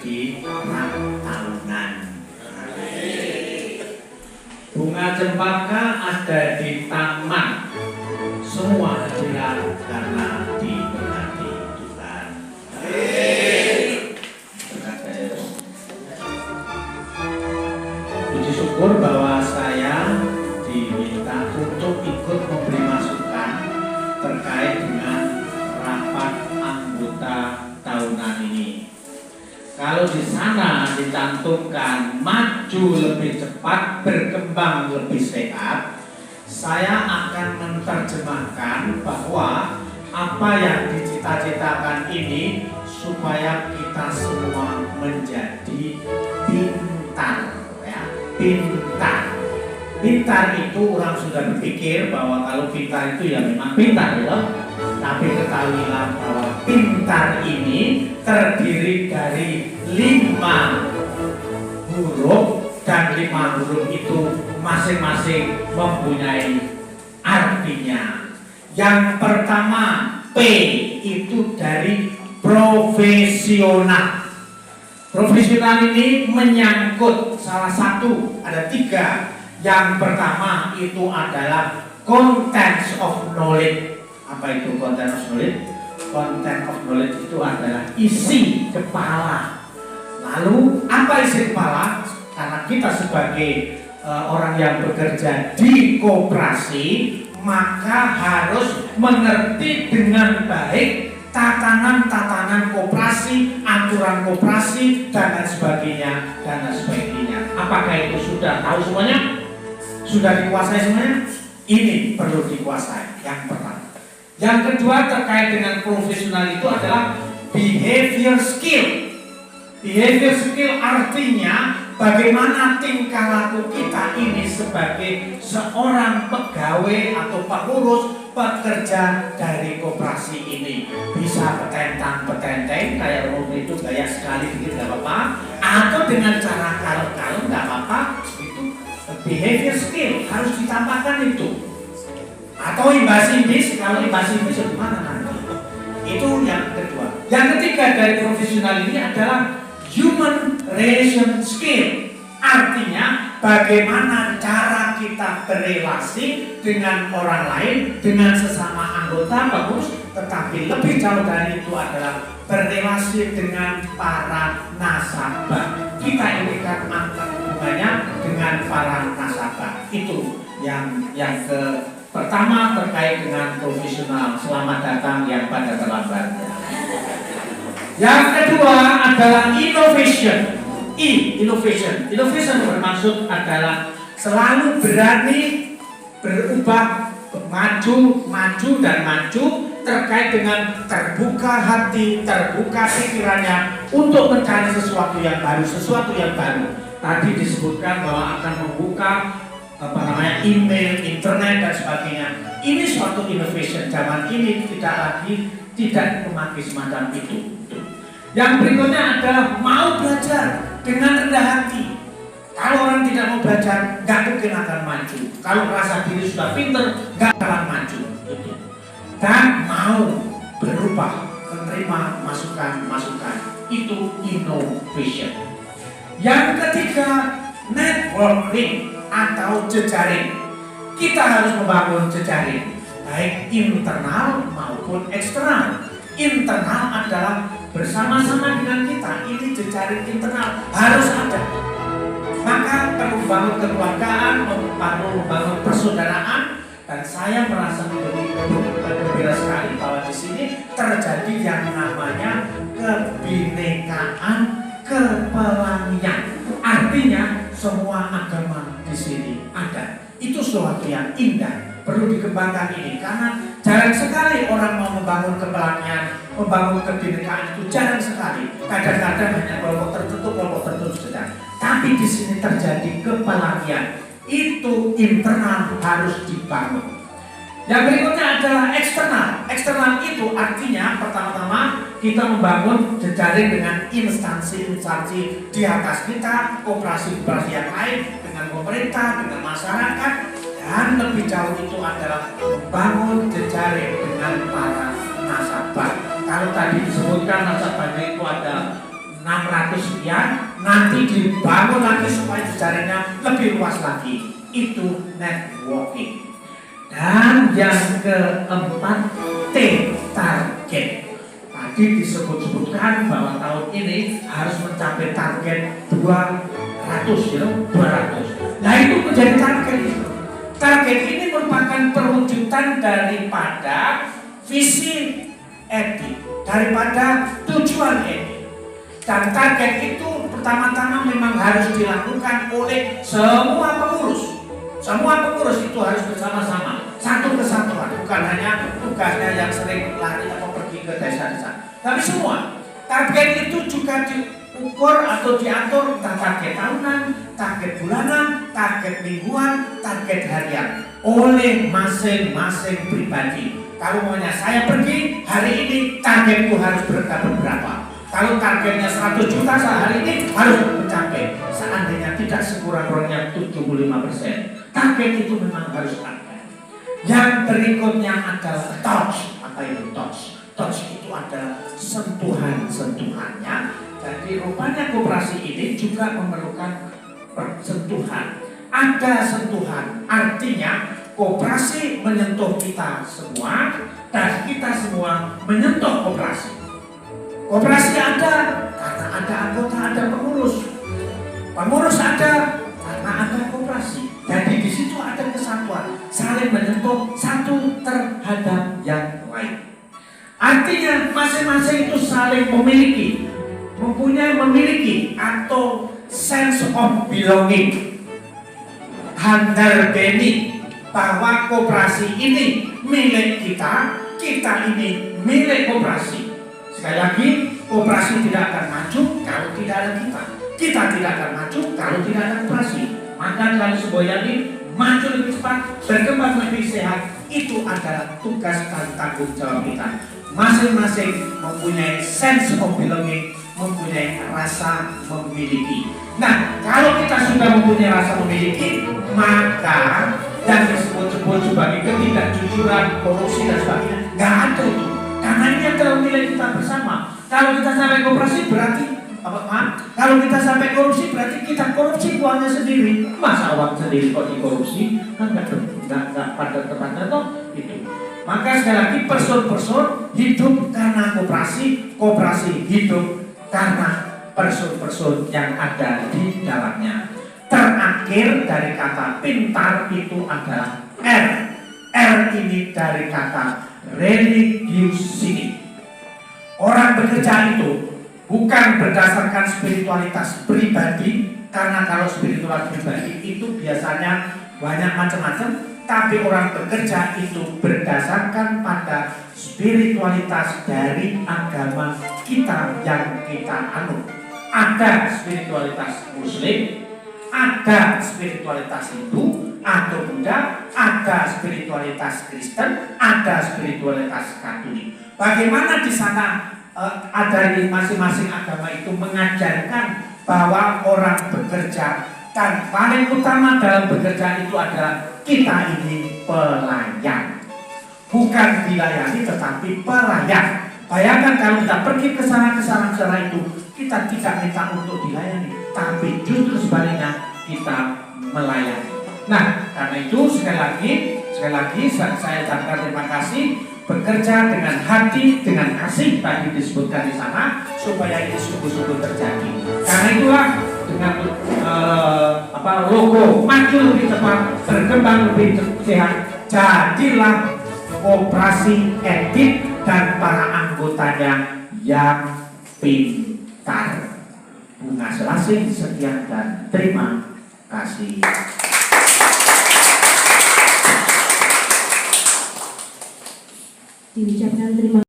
di tahunan. Bunga cempaka ada di taman, semua adalah karena diberkati Tuhan. Puji syukur bahwa saya diminta untuk ikut memberi masukan terkait dengan rapat anggota tahunan ini. Kalau di sana dicantumkan maju lebih cepat, berkembang lebih sehat, saya akan menerjemahkan bahwa apa yang dicita-citakan ini supaya kita semua menjadi pintar, ya, pintar. Pintar itu orang sudah berpikir bahwa kalau pintar itu ya memang pintar, ya. Tapi ketahuilah bahwa pintar ini terdiri dari 5 huruf dan 5 huruf itu masing-masing mempunyai artinya. Yang pertama P itu dari profesional. Profesional ini menyangkut salah satu, ada 3. Yang pertama itu adalah contents of knowledge. Apa itu content of knowledge? Content of knowledge itu adalah isi kepala. Lalu apa isi kepala? Karena kita sebagai orang yang bekerja di koperasi, maka harus mengerti dengan baik tatanan-tatanan koperasi, aturan koperasi, dan lain sebagainya, dan lain sebagainya. Apakah itu sudah tahu semuanya? Sudah dikuasai semuanya? Ini perlu dikuasai. Yang pertama. Yang kedua terkait dengan profesional itu adalah behavior skill. Behavior skill artinya bagaimana tingkah laku kita ini sebagai seorang pegawai atau pengurus pekerja dari koperasi ini. Bisa petentang-petenteng kayak rumah itu gaya sekali dikit gak apa-apa, atau dengan cara kalem-kalem gak apa-apa. Itu behavior skill harus ditambahkan itu. Atau imbas-imbis, kalau imbas-imbis gimana nanti? Itu yang kedua. Yang ketiga dari profesional ini adalah human relation skill. Artinya bagaimana cara kita berelasi dengan orang lain, dengan sesama anggota pengurus, tetapi lebih jauh dari itu adalah berelasi dengan para nasabah. Kita ini kan angkat hubungannya dengan para nasabah. Itu yang pertama terkait dengan profesional. Selamat datang yang pada terlambat. Yang kedua adalah innovation. Innovation. Innovation bermaksud adalah selalu berani berubah, maju dan maju terkait dengan terbuka hati, terbuka pikirannya untuk mencari sesuatu yang baru, Tadi disebutkan bahwa akan membuka email, internet dan sebagainya. Ini suatu innovation. Zaman ini tidak memakai semacam itu. Yang berikutnya adalah mau belajar dengan rendah hati. Kalau orang tidak mau belajar, nggak mungkin akan maju. Kalau merasa diri sudah pinter, nggak akan maju. Dan mau berubah, menerima masukan. Itu innovation. Yang ketiga, networking atau jejaring. Kita harus membangun jejaring, baik internal maupun eksternal. Internal adalah bersama-sama dengan kita. Ini jejaring internal harus ada. Maka perlu membangun kekeluargaan, membangun persaudaraan, dan saya merasa gembira sekali bahwa di sini terjadi yang namanya kebinekaan kepelangian. Artinya semua agama di sini ada. Itu sesuatu yang indah, perlu dikembangkan ini karena jarang sekali orang mau membangun kepelangian, membangun kebinekaan itu jarang sekali. Kadang-kadang hanya kelompok tertentu saja. Tapi di sini terjadi kepelangian. Itu internal harus dibangun. Yang berikutnya adalah eksternal. Eksternal itu artinya pertama-tama kita membangun jejaring dengan instansi-instansi di atas kita, koperasi-koperasi yang lain, dengan pemerintah, dengan masyarakat, dan lebih jauh itu adalah membangun jejaring dengan para nasabah. Kalau tadi disebutkan nasabahnya itu ada 600 sekian, nanti dibangun lagi supaya jaringannya lebih luas lagi. Itu networking. Dan yang keempat, T, target. Tadi disebut-sebutkan bahwa tahun ini harus mencapai target 200, ya, 200. Nah itu menjadi target itu. Target ini merupakan perwujudan daripada visi etik, daripada tujuan etik. Dan target itu pertama-tama memang harus dilakukan oleh semua pengurus. Semua pengurus itu harus bersama-sama, satu kesatuan, bukan hanya tugasnya yang sering lari atau pergi ke desa-desa. Tapi semua target itu juga diukur atau diatur, entah target tahunan, target bulanan, target mingguan, target harian oleh masing-masing pribadi. Kalau maunya saya pergi hari ini, targetku harus berapa? Kalau targetnya 100 juta sehari ini harus mencapai. Seandainya tidak sekurang-kurangnya 75%. Target itu memang harus ada. Yang berikutnya adalah touch. Apa itu touch? Touch itu adalah sentuhan-sentuhannya. Jadi rupanya koperasi ini juga memerlukan sentuhan. Ada sentuhan, artinya koperasi menyentuh kita semua dan kita semua menyentuh koperasi. Koperasi ada karena ada anggota, ada pengurus. Pengurus ada karena ada koperasi. Jadi di situ ada kesatuan, saling menyentuh satu terhadap yang lain. Artinya masing-masing itu saling memiliki atau sense of belonging. Handarbeni bahwa koperasi ini milik kita, kita ini milik koperasi. Sekali lagi, koperasi tidak akan maju kalau tidak ada kita. Kita tidak akan maju kalau tidak ada koperasi. Maka kalau sebuah ini maju lebih cepat, berkembang lebih sehat, itu adalah tugas dan tanggung jawab kita. Masing-masing mempunyai sense of belonging, mempunyai rasa memiliki. Nah, kalau kita sudah mempunyai rasa memiliki, maka yang disebut-sebut sebagai ketidakjujuran, korupsi dan sebagainya, nggak ada itu. Karena ini adalah milik kita bersama. Kalau kita sampai koperasi berarti kalau kita sampai korupsi berarti kita korupsi uangnya sendiri. Masa uang sendiri kok dikorupsi? Kan nggak pada tempatnya toh itu. Maka sekali lagi person-person hidup karena koperasi hidup karena person-person yang ada di dalamnya. Terakhir dari kata pintar itu adalah R. R ini dari kata religiosity. Orang bekerja itu bukan berdasarkan spiritualitas pribadi, karena kalau spiritualitas pribadi itu biasanya banyak macam-macam, tapi orang bekerja itu berdasarkan pada spiritualitas dari agama kita yang kita anut. Ada spiritualitas Muslim, ada spiritualitas Hindu atau Buddha, ada spiritualitas Kristen, ada spiritualitas Katolik. Bagaimana di sana ada di masing-masing agama itu mengajarkan bahwa orang bekerja, dan paling utama dalam bekerja itu adalah kita ini pelayan, bukan dilayani tetapi pelayan. Bayangkan kalau kita pergi ke sana itu, kita tidak minta untuk dilayani, tapi justru sebaliknya kita melayani. Nah, karena itu sekali lagi saya ucapkan terima kasih. Bekerja dengan hati, dengan kasih tadi disebutkan di sana, supaya ini sungguh-sungguh terjadi. Karena itulah dengan logo maju lebih cepat, berkembang lebih sehat, jadilah koperasi etik dan para anggotanya yang pintar. Bunga Selasih, sekian dan terima kasih. Diucapkan terima